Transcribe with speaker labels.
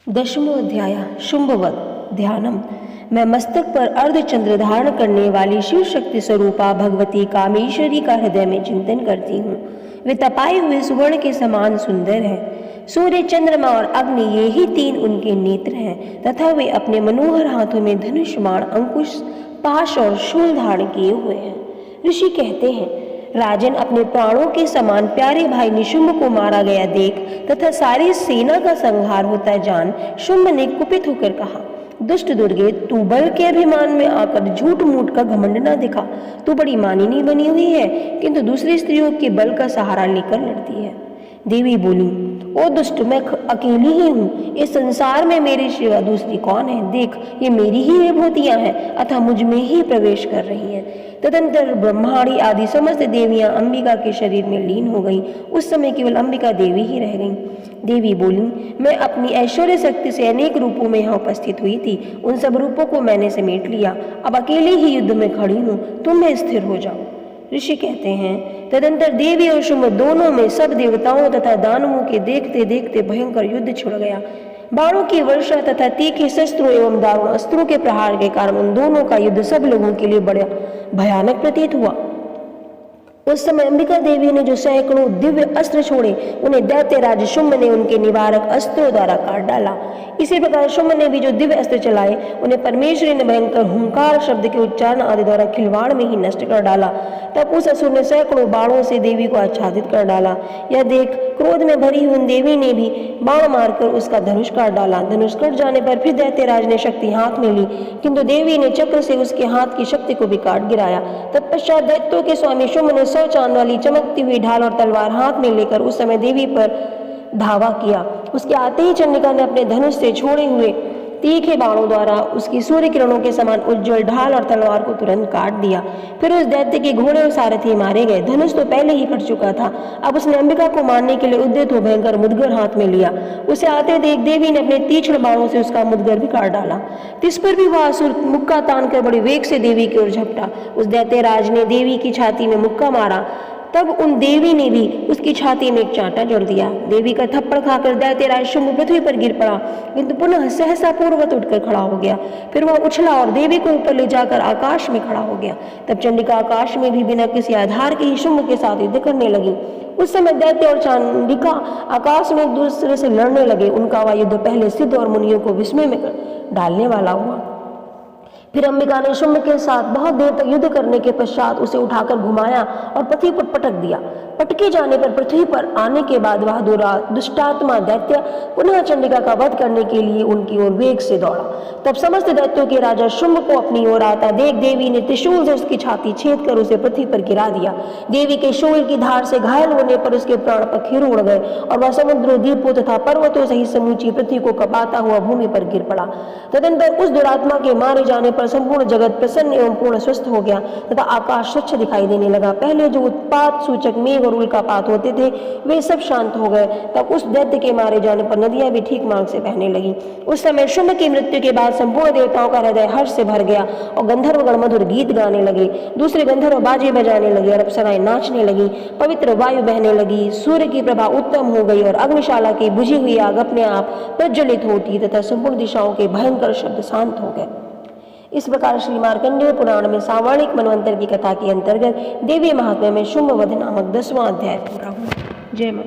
Speaker 1: दशमो अध्याय शुंभवध ध्यानम। मैं मस्तक पर अर्धचंद्र धारण करने वाली शिव शक्ति स्वरूपा भगवती कामेश्वरी का हृदय में चिंतन करती हूँ। वे तपाए हुए सुवर्ण के समान सुंदर है। सूर्य, चंद्रमा और अग्नि ये ही तीन उनके नेत्र हैं तथा वे अपने मनोहर हाथों में धनुष, बाण, अंकुश, पाश और शूल धारण किए हुए हैं। ऋषि कहते हैं, राजन, अपने प्राणों के समान प्यारे भाई निशुंभ को मारा गया देख तथा सारी सेना का संहार होता जान शुंभ ने कुपित होकर कहा, दुष्ट दुर्गे, तू बल के अभिमान में आकर झूठ मूठ का घमंड न दिखा। तू बड़ी मानिनी बनी हुई है, किंतु दूसरी स्त्रियों के बल का सहारा लेकर लड़ती है। देवी बोली, ओ दुष्ट, मैं अकेली ही हूँ। इस संसार में मेरे सिवा दूसरी कौन है? देख, ये मेरी ही विभूतियां हैं, अतः मुझ में ही प्रवेश कर रही हैं। तदंतर ब्रह्माणी आदि समस्त देवियां अंबिका के शरीर में लीन हो गईं। उस समय केवल अंबिका देवी ही रह गईं। देवी बोली, मैं अपनी ऐश्वर्य शक्ति से अनेक रूपों में यहाँ उपस्थित हुई थी। उन सब रूपों को मैंने समेट लिया। अब अकेले ही युद्ध में खड़ी हूँ, तुम भी स्थिर हो जाओ। ऋषि कहते हैं, तदंतर देवी और शुंभ दोनों में सब देवताओं तथा दानवों के देखते देखते भयंकर युद्ध छिड़ गया। बाणों की वर्षा तथा तीखे शस्त्रों एवं दारुण अस्त्रों के प्रहार के कारण उन दोनों का युद्ध सब लोगों के लिए बड़ा भयानक प्रतीत हुआ। उस समय अंबिका देवी ने जो सैकड़ों दिव्य अस्त्र छोड़े, उन्हें दैत्यराज शुंभ ने उनके निवारक अस्त्रों द्वारा काट डाला। इसी प्रकार शुंभ ने भी जो दिव्य अस्त्र चलाए, उन्हें परमेश्वरी ने भयंकर हुंकार शब्द के उच्चारण आदि द्वारा खिलवाड़ में ही नष्ट कर डाला। तब उस असुर ने सैकड़ों बाणों से देवी को आच्छादित कर डाला। यह देख क्रोध में भरी हुई देवी ने भी बाण मारकर उसका धनुष काट डाला। धनुष कट जाने पर फिर दैत्यराज ने शक्ति हाथ में ली, किंतु देवी ने चक्र से उसके हाथ की शक्ति को भी काट गिराया। तत्पश्चात दैत्यों के स्वामी शुंभ ने 100 चांद वाली चमकती हुई ढाल और तलवार हाथ में लेकर उस समय देवी पर धावा किया। उसके आते ही चंडिका ने अपने धनुष से छोड़े हुए तीखे बाणों द्वारा उसकी सूर्य किरणों के समान उज्जवल ढाल और तलवार को तुरंत काट दिया। फिर उस दैत्य के घोड़े और सारथी मारे गए। धनुष तो पहले ही कट चुका था। अब उसने अंबिका को मारने के लिए उद्यत हो भयंकर मुदगर हाथ में लिया। उसे आते देख देवी ने अपने तीक्ष्ण बाणों से उसका मुदगर भी काट डाला। तिस पर भी वह असुर मुक्का तान कर बड़े वेग से देवी की ओर झपटा। उस दैत्यराज ने देवी की छाती में मुक्का मारा। तब उन देवी ने भी उसकी छाती में एक चांटा जोड़ दिया। देवी का थप्पड़ खाकर दैत्यराज शुंभ पृथ्वी पर गिर पड़ा, किंतु पुनः सहसा पूर्ववत उठकर खड़ा हो गया। फिर वह उछला और देवी को ऊपर ले जाकर आकाश में खड़ा हो गया। तब चंडिका आकाश में भी बिना किसी आधार के ही शुंभ के साथ युद्ध करने लगी। उस समय दैत्य और चंडिका आकाश में एक दूसरे से लड़ने लगे। उनका वह युद्ध पहले सिद्ध और मुनियों को विस्मय में डालने वाला हुआ। फिर अंबिका ने शुंभ के साथ बहुत देर तक युद्ध करने के पश्चात उसे उठाकर घुमाया और पृथ्वी पर पटक दिया। पटके जाने पर पृथ्वी पर आने के बाद वह दुष्टात्मा दैत्य पुनः चंडिका का वध करने के लिए उनकी ओर वेग से दौड़ा। तब समस्त दैत्यों के राजा शुंभ को अपनी ओर आता देख देवी ने त्रिशूल से उसकी छाती छेद कर उसे पृथ्वी पर गिरा दिया। देवी के शूल की धार से घायल होने पर उसके प्राण पखेरु उड़ गए और वह समुद्रों, द्वीपों तथा पर्वतों सहित समूची पृथ्वी को कपाता हुआ भूमि पर गिर पड़ा। तदनंतर उस दुरात्मा के मारे जाने पर संपूर्ण जगत प्रसन्न एवं पूर्ण स्वस्थ हो गया तथा आकाश स्वच्छ दिखाई देने लगा। पहले जो उत्पात सूचक मेघ और उल्कापात होते थे, वे सब शांत हो गए। तब उस दैत्य के मारे जाने पर नदियां भी ठीक मार्ग से बहने लगी। उस समय शुंभ की मृत्यु के बाद संपूर्ण देवताओं का हृदय हर्ष से भर गया और गंधर्वगण मधुर गीत गाने लगे। दूसरे गंधर्व बाजे बजाने लगे और अप्सराएं नाचने लगी। पवित्र वायु बहने लगी। सूर्य की प्रभा उत्तम हो गई और अग्निशाला की बुझी हुई आग अपने आप प्रज्वलित होती तथा संपूर्ण दिशाओं के भयंकर शब्द शांत हो गए। इस प्रकार श्री मार्कंडेय पुराण में सावर्णिक मनवंतर की कथा के अंतर्गत देवी महात्म्य में शुंभवध नामक 10वां अध्याय पूरा हुआ। जय माता।